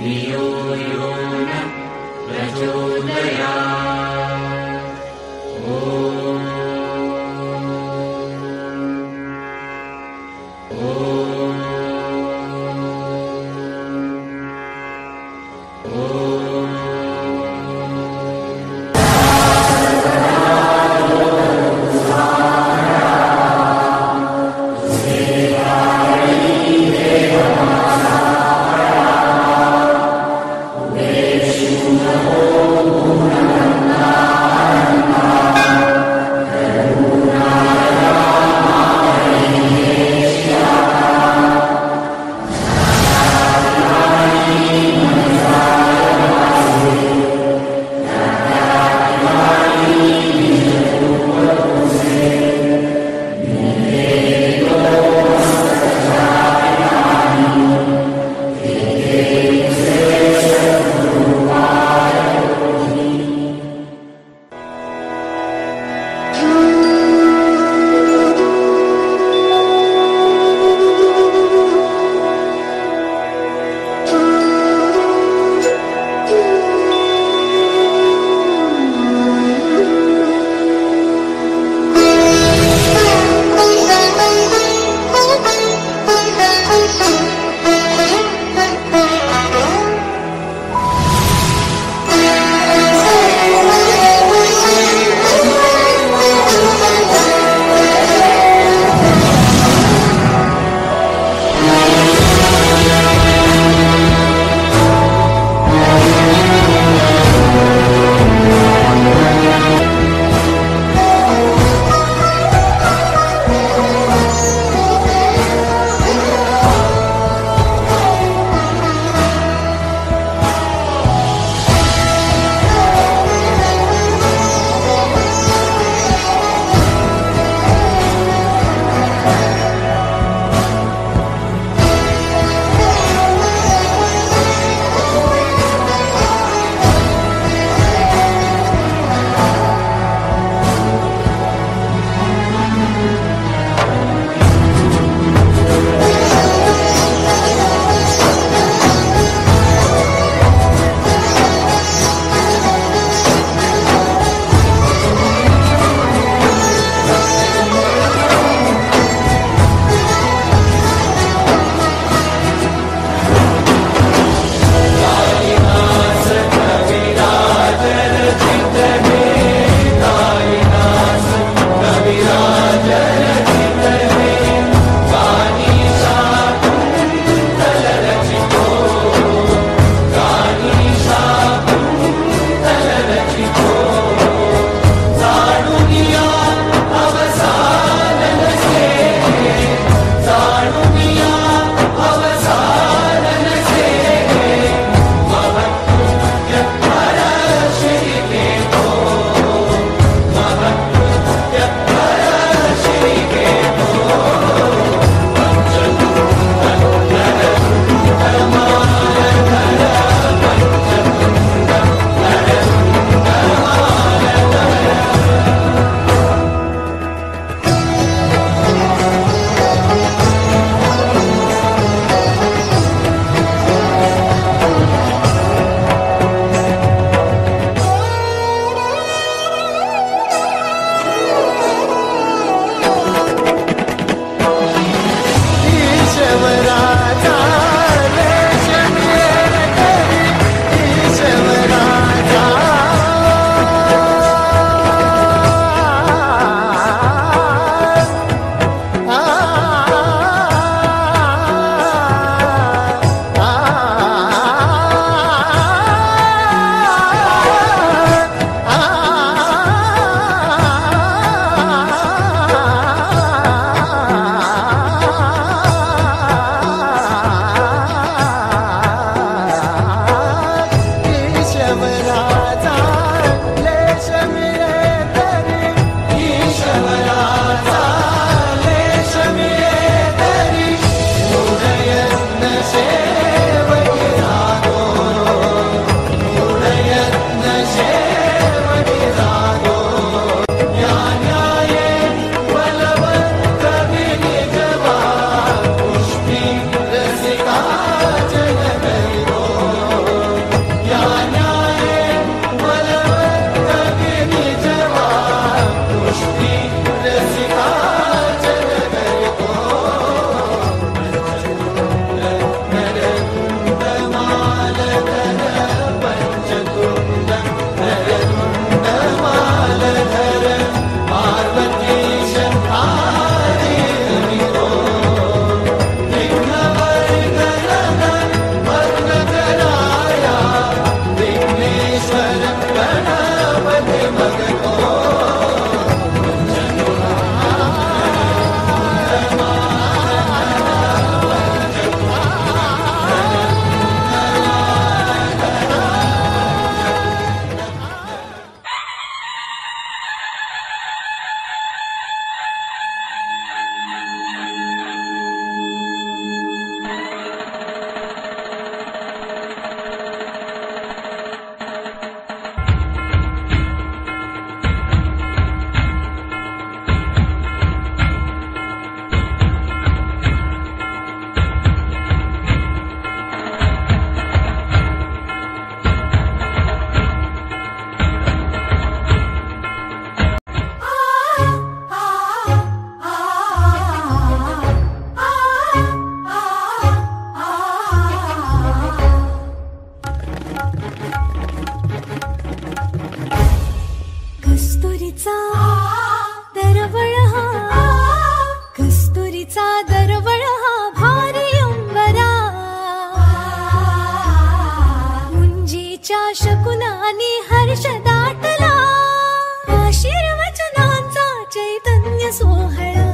धियो यो नः प्रचोदयात्। Om शकुनानी हर्ष दाटला, आशीर्वचनांचा चैतन्य सोहळा.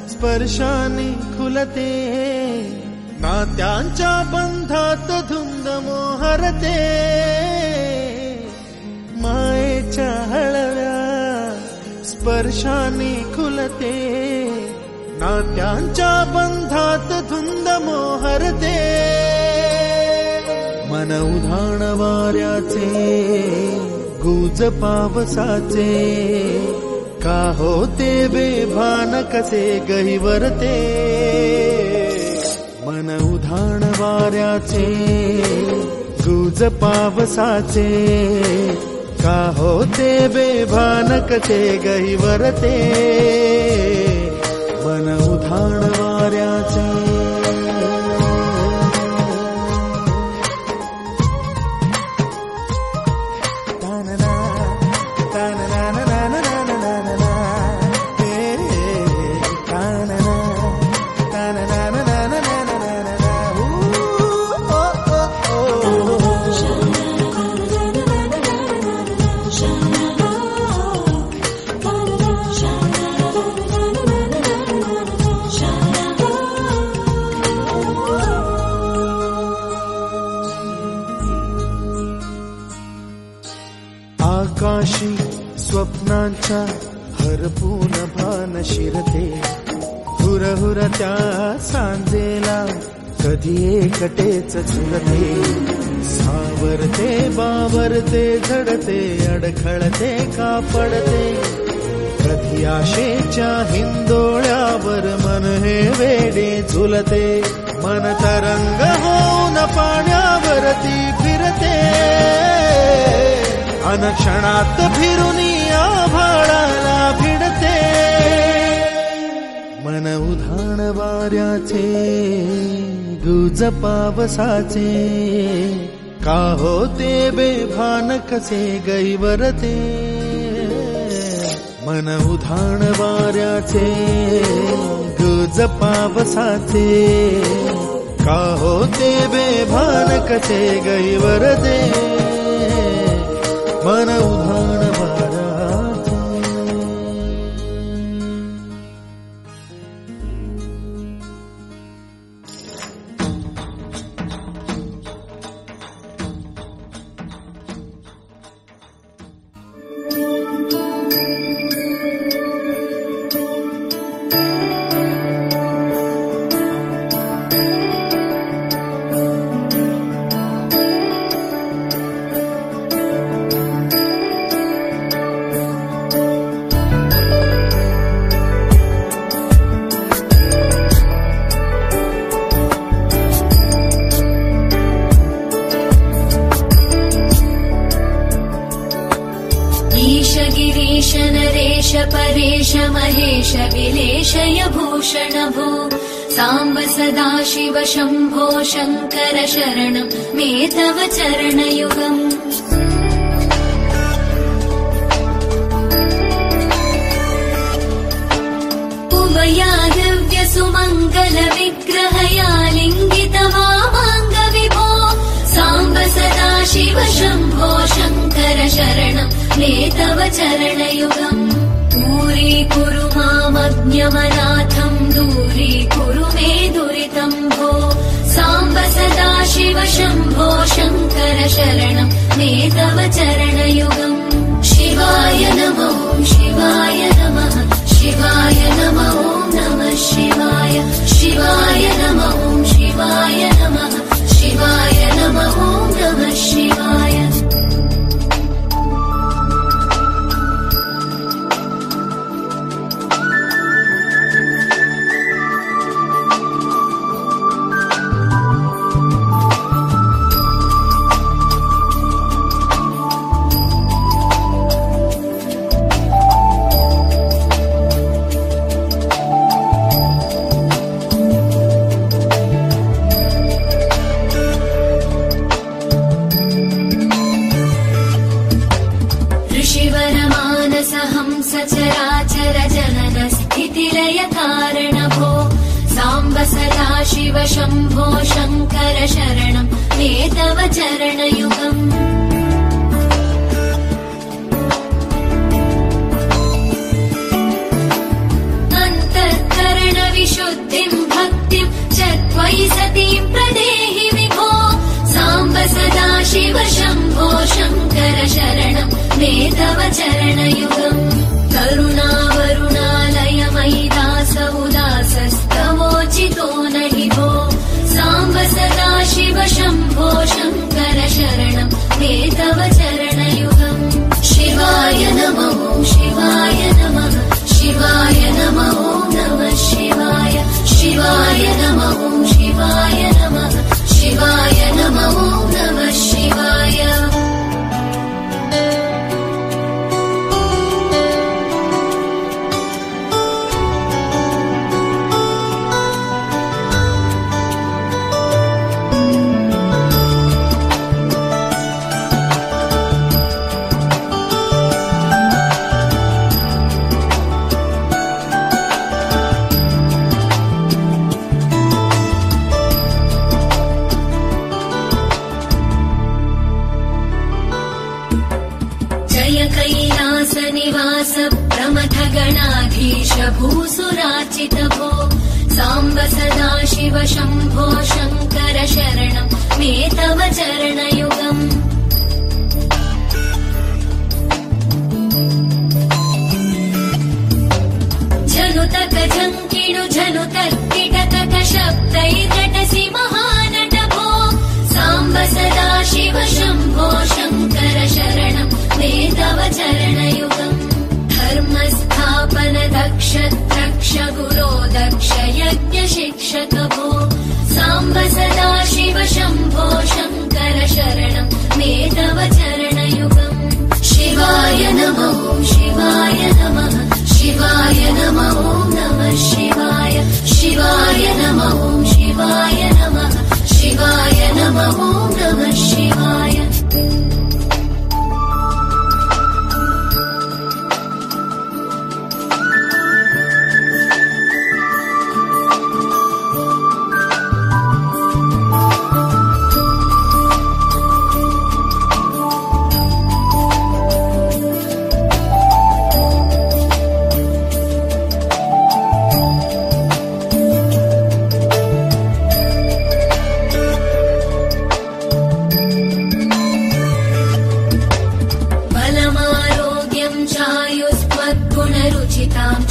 स्पर्शाने खुलते, नात्यांच्या बंधात धुंद मोहरते. मायेच्या हळव्या स्पर्शाने खुलते, नात्यांच्या बंधात धुंद मोहरते. मन उधाण वाऱ्याचे, गुज पावसाचे, का होते बेभान कसे गहिवरते. मन उधाण वाऱ्याचे, गुज पावसाचे, का होते बेभान कसे गहिवरते. मन उधाण वाऱ्याचे. आकाशी स्वप्नांच्या हरपून भान शिरते, हुरहुर त्या सांजेला कधी एकटेच झुलते. सावरते बावरते झडते, अडखळते का पडते. कधी आशेच्या हिंदोळ्यावर मन हे वेडे झुलते. मन तरंग होऊन पाण्यावरती फिरते, अनक्षणात फिरुनी आभाळाला भिडते. मन उधाण वाऱ्याचे, गुज पावसाचे, का होते बेभान कसे गैवरते. मन उधाण वाऱ्याचे, गुज पावसाचे, का होते बेभान कसे गैवरते. मन उधाण वाऱ्याचे. गिरीश नरेश परेश महेश विलेशय भूषण भो साम्ब सदाशिव शम्भो शङ्कर शरणं मे तव चरणयुगम् उभयागव्य सुमङ्गल विग्रहया लिङ्गित वामाङ्ग विभो साम्ब सदाशिव शम्भो शङ्कर शरणं मे तव चरणयुगम् दूरीकुरु मामज्ञमनाथं दूरीकुरु मे दुरितं भो साम्ब सदाशिव शम्भो शङ्कर शरणं मे तव चरणयुगम् शिवाय नमो शिवाय नमः शिवाय नमो नमः शिवाय शिवाय नमो शिवाय नमः शिवाय नमो नमः शिवाय सचराचर जनन स्थितिलय कारण भो साम्ब सदाशिव शम्भो शङ्कर शरणं मे तव चरणयुगम् अन्तःकरण विशुद्धिं भक्तिं च त्वयि सतीं प्रदेहि विभो साम्ब सदाशिव शम्भो शङ्कर शरणं मे तव चरणयुगम् करुणावरुणालय मयि दास उदासस्तवोचितो नहि भो साम्ब सदाशिव शम्भो शङ्कर शरणं मे तव चरणयुगम् शिवाय नमो शिवाय नमः शिवाय नमो नमः शिवाय शिवाय नमो शिवाय नमः शिवाय नमो नमः शिवाय कैलासनिवास प्रमथ गणाधीश भूसुराचित भो साम्ब सदाशिव शम्भो शङ्कर शरणं मे तव चरणयुगम् झनुतक झङ्किणु झनुतक्किटतक शब्दैर्नटसि महानट भो साम्ब सदाशिव शम्भो शङ्कर शरणं मे तव चरणयुगम् धर्मस्थापन दक्ष द्रक्ष गुरो दक्ष यज्ञ शिक्षक भो साम्ब सदाशिव शम्भो शङ्कर शरणं मे तव चरणयुगम् शिवाय नमो शिवाय नमः शिवाय नमो नमः शिवाय शिवाय नमो शिवाय नमः शिवाय नमो नमः शिवाय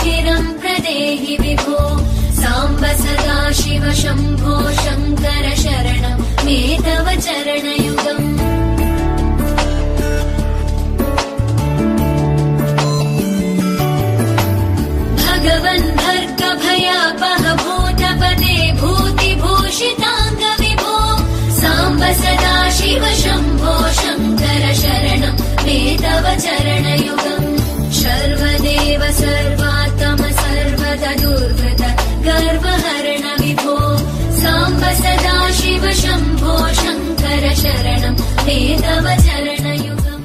चिरं प्रदेहि विभो साम्ब सदाशिव शम्भो शङ्कर शरणं मे तव चरणयुगम् भगवन् भर्ग भयापह भूतपदे भूतिभूषिताङ्ग विभो साम्ब सदाशिव शम्भो शङ्कर शरणं मे तव चरणयुगम् वन्दे तव चरणयुगम्।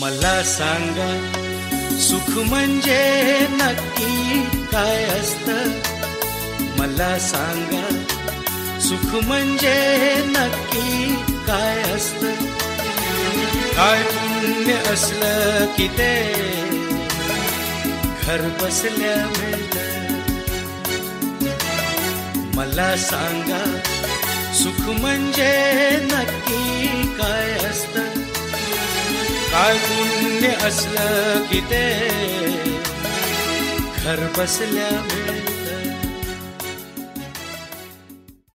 मला सांगा सुख म्हणजे नक्की काय असतं, मला सांगा सुख म्हणजे नक्की काय असतं, काय पुण्य असलं की ते घर बसल्या मिळतं, मला सांगा सुख म्हणजे नक्की काय असतं, काय पुण्य असलं की ते घर बसल्या मिळतं।